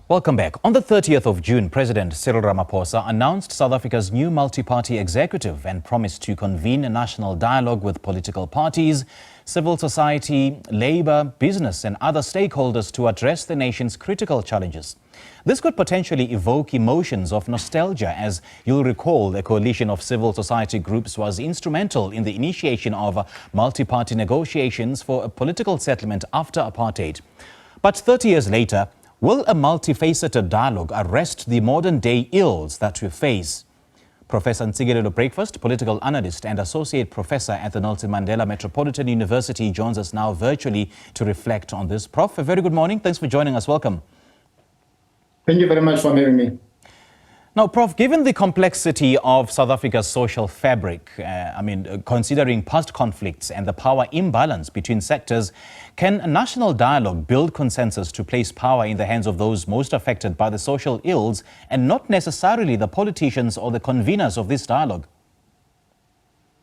Welcome back. On the 30th of June, President Cyril Ramaphosa announced South Africa's new multi-party executive and promised to convene a national dialogue with political parties, civil society, labor, business and other stakeholders to address the nation's critical challenges. This could potentially evoke emotions of nostalgia, as you'll recall the coalition of civil society groups was instrumental in the initiation of multi-party negotiations for a political settlement after apartheid. But 30 years later, will a multi-faceted dialogue arrest the modern-day ills that we face? Professor Ntsikelelo Breakfast, political analyst and associate professor at the Nelson Mandela Metropolitan University, joins us now virtually to reflect on this. Prof, a very good morning. Thanks for joining us. Welcome. Thank you very much for having me. Now, Prof, given the complexity of South Africa's social fabric, considering past conflicts and the power imbalance between sectors, can a national dialogue build consensus to place power in the hands of those most affected by the social ills and not necessarily the politicians or the conveners of this dialogue?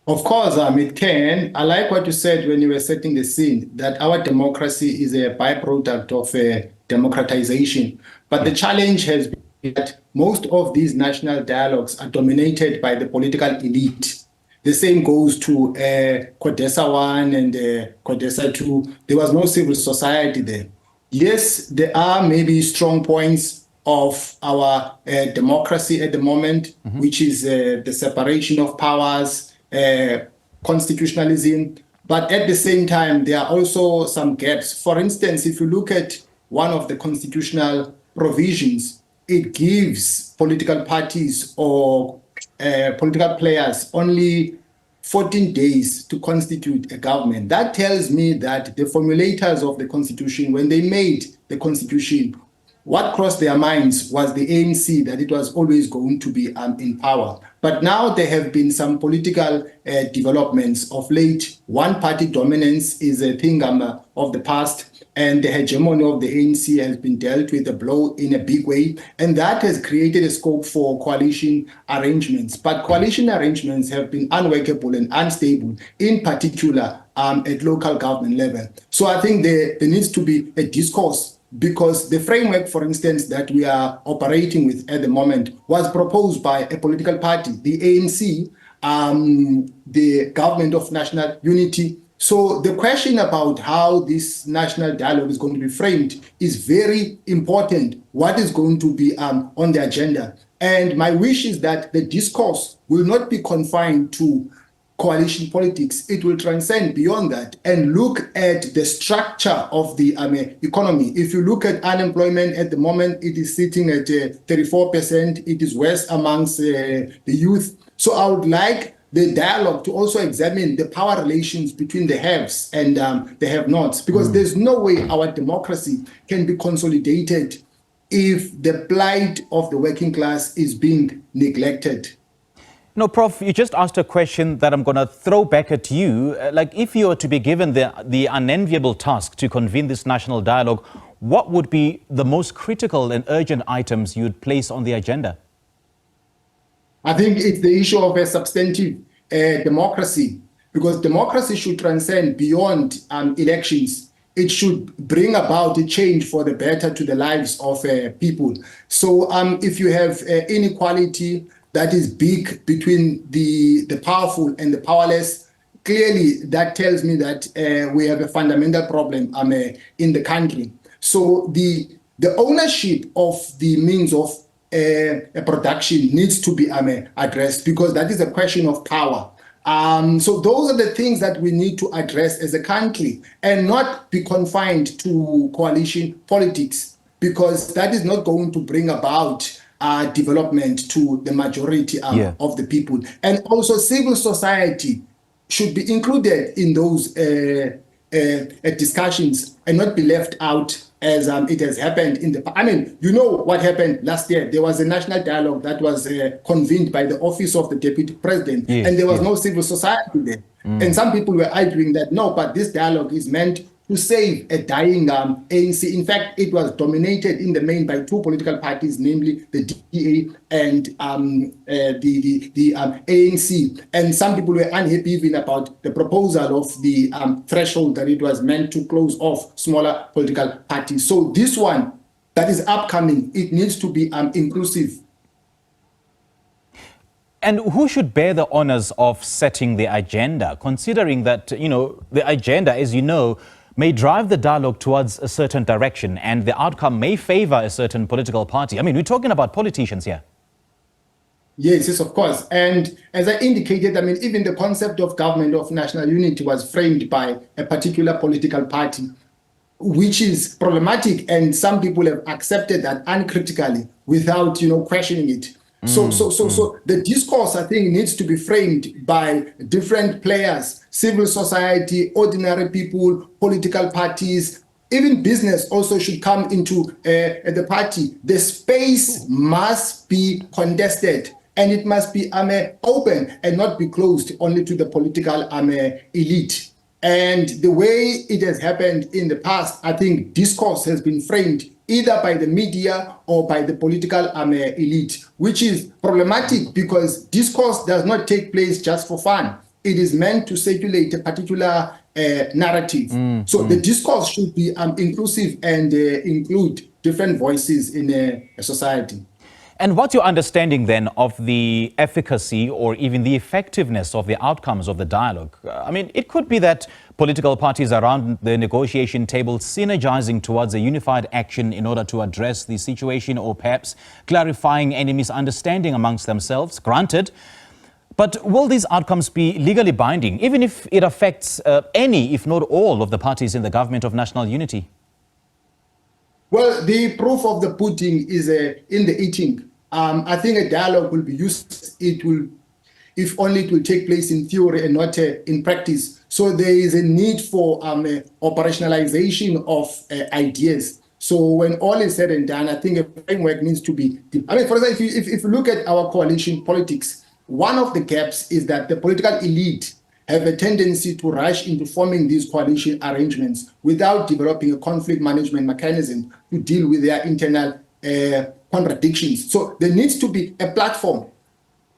Of course, it can. I like what you said when you were setting the scene, that our democracy is a byproduct of democratization. But the challenge has been that most of these national dialogues are dominated by the political elite. The same goes to CODESA 1 and CODESA 2. There was no civil society there. Yes, there are maybe strong points of our democracy at the moment, which is the separation of powers, constitutionalism. But at the same time, there are also some gaps. For instance, if you look at one of the constitutional provisions, it gives political parties or political players only 14 days to constitute a government. That tells me that the formulators of the Constitution, when they made the Constitution, what crossed their minds was the ANC, that it was always going to be in power. But now there have been some political developments of late. One-party dominance is a thing of the past, and the hegemony of the ANC has been dealt with a blow in a big way, and that has created a scope for coalition arrangements. But coalition arrangements have been unworkable and unstable, in particular at local government level. So I think there needs to be a discourse, because the framework, for instance, that we are operating with at the moment was proposed by a political party, the ANC, the Government of National Unity. So the question about how this national dialogue is going to be framed is very important. What is going to be on the agenda? And my wish is that the discourse will not be confined to coalition politics. It will transcend beyond that and look at the structure of the economy. If you look at unemployment at the moment, it is sitting at 34%. It is worse amongst the youth. So I would like the dialogue to also examine the power relations between the haves and the have-nots, because there's no way our democracy can be consolidated if the plight of the working class is being neglected. No, Prof, you just asked a question that I'm going to throw back at you. Like, if you were to be given the unenviable task to convene this national dialogue, what would be the most critical and urgent items you'd place on the agenda? I think it's the issue of a substantive democracy, because democracy should transcend beyond elections. It should bring about a change for the better to the lives of people. So if you have inequality that is big between the powerful and the powerless, clearly that tells me that we have a fundamental problem in the country. So the ownership of the means of production needs to be addressed, because that is a question of power. So those are the things that we need to address as a country, and not be confined to coalition politics, because that is not going to bring about development to the majority of the people. And also civil society should be included in those discussions and not be left out, as it has happened in the... you know what happened last year. There was a national dialogue that was convened by the Office of the Deputy President, and there was no civil society there. And some people were arguing that, no, but this dialogue is meant to save a dying ANC. In fact, it was dominated in the main by two political parties, namely the DA and the ANC. And some people were unhappy even about the proposal of the threshold that it was meant to close off smaller political parties. So this one that is upcoming, it needs to be inclusive. And who should bear the honors of setting the agenda, considering that, the agenda, as you know, may drive the dialogue towards a certain direction and the outcome may favor a certain political party? I mean, we're talking about politicians here. Yes, of course. And as I indicated, I mean, even the concept of government of national unity was framed by a particular political party, which is problematic. And some people have accepted that uncritically without, questioning it. So the discourse, I think, needs to be framed by different players, civil society, ordinary people, political parties, even business also should come into the party. The space must be contested and it must be open and not be closed only to the political elite. And the way it has happened in the past, I think discourse has been framed either by the media or by the political elite, which is problematic because discourse does not take place just for fun. It is meant to circulate a particular narrative. So the discourse should be inclusive and include different voices in a society. And what's your understanding then of the efficacy or even the effectiveness of the outcomes of the dialogue? I mean, it could be that political parties around the negotiation table synergizing towards a unified action in order to address the situation or perhaps clarifying any misunderstanding amongst themselves, granted. But will these outcomes be legally binding, even if it affects any, if not all, of the parties in the government of national unity? Well, the proof of the pudding is in the eating. I think a dialogue will be used. It will, if only it will take place in theory and not in practice. So there is a need for operationalization of ideas. So when all is said and done, I think a framework needs to be. I mean, for example, if you look at our coalition politics, one of the gaps is that the political elite have a tendency to rush into forming these coalition arrangements without developing a conflict management mechanism to deal with their internal contradictions. So there needs to be a platform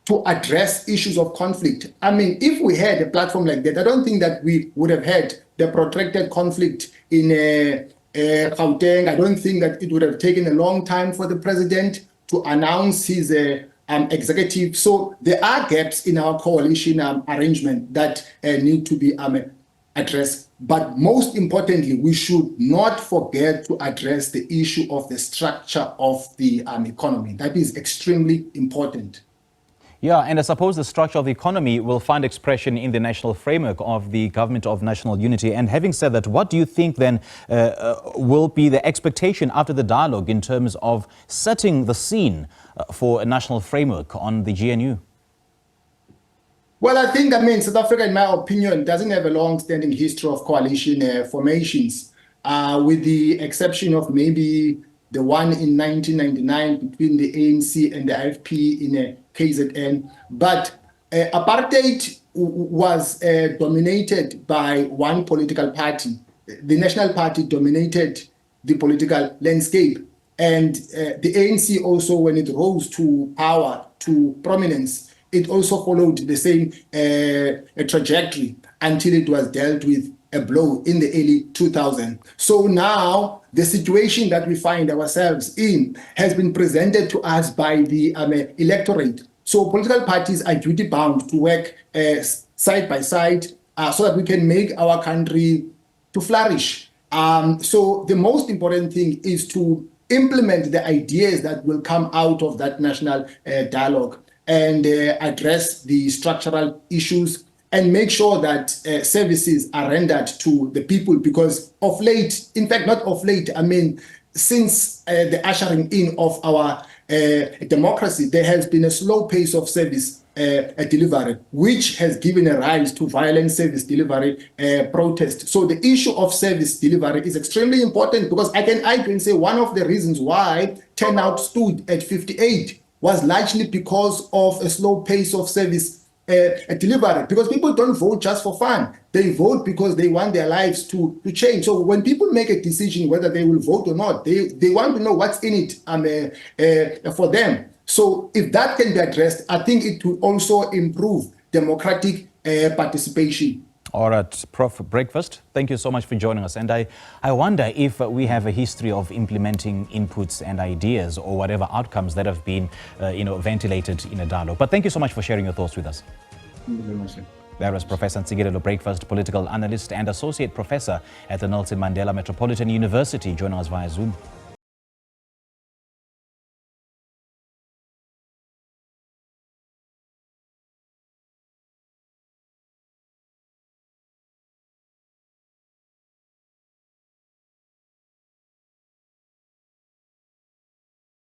to address issues of conflict. I mean, if we had a platform like that, I don't think that we would have had the protracted conflict in Gauteng. I don't think that it would have taken a long time for the president to announce his executive. So there are gaps in our coalition arrangement that need to be addressed. But most importantly, we should not forget to address the issue of the structure of the economy. That is extremely important. Yeah, and I suppose the structure of the economy will find expression in the national framework of the Government of National Unity. And having said that, what do you think then will be the expectation after the dialogue in terms of setting the scene for a national framework on the GNU? Well, I think, South Africa, in my opinion, doesn't have a long-standing history of coalition formations, with the exception of maybe the one in 1999 between the ANC and the IFP in KZN. But apartheid was dominated by one political party. The National Party dominated the political landscape. And the ANC also, when it rose to power, to prominence, it also followed the same trajectory until it was dealt with a blow in the early 2000s. So now the situation that we find ourselves in has been presented to us by the electorate. So political parties are duty bound to work side by side so that we can make our country to flourish. So the most important thing is to implement the ideas that will come out of that national dialogue and address the structural issues and make sure that services are rendered to the people, because of late, in fact, not of late, since the ushering in of our democracy, there has been a slow pace of service delivery, which has given a rise to violent service delivery protest. So the issue of service delivery is extremely important, because I can say one of the reasons why turnout stood at 58 was largely because of a slow pace of service delivery, because people don't vote just for fun. They vote because they want their lives to change. So when people make a decision whether they will vote or not, they want to know what's in it for them. So if that can be addressed, I think it will also improve democratic participation. All right, Prof Breakfast, thank you so much for joining us. And I wonder if we have a history of implementing inputs and ideas or whatever outcomes that have been, ventilated in a dialogue. But thank you so much for sharing your thoughts with us. Thank you very much. That was Professor Ntsikelelo Breakfast, political analyst and associate professor at the Nelson Mandela Metropolitan University, joining us via Zoom.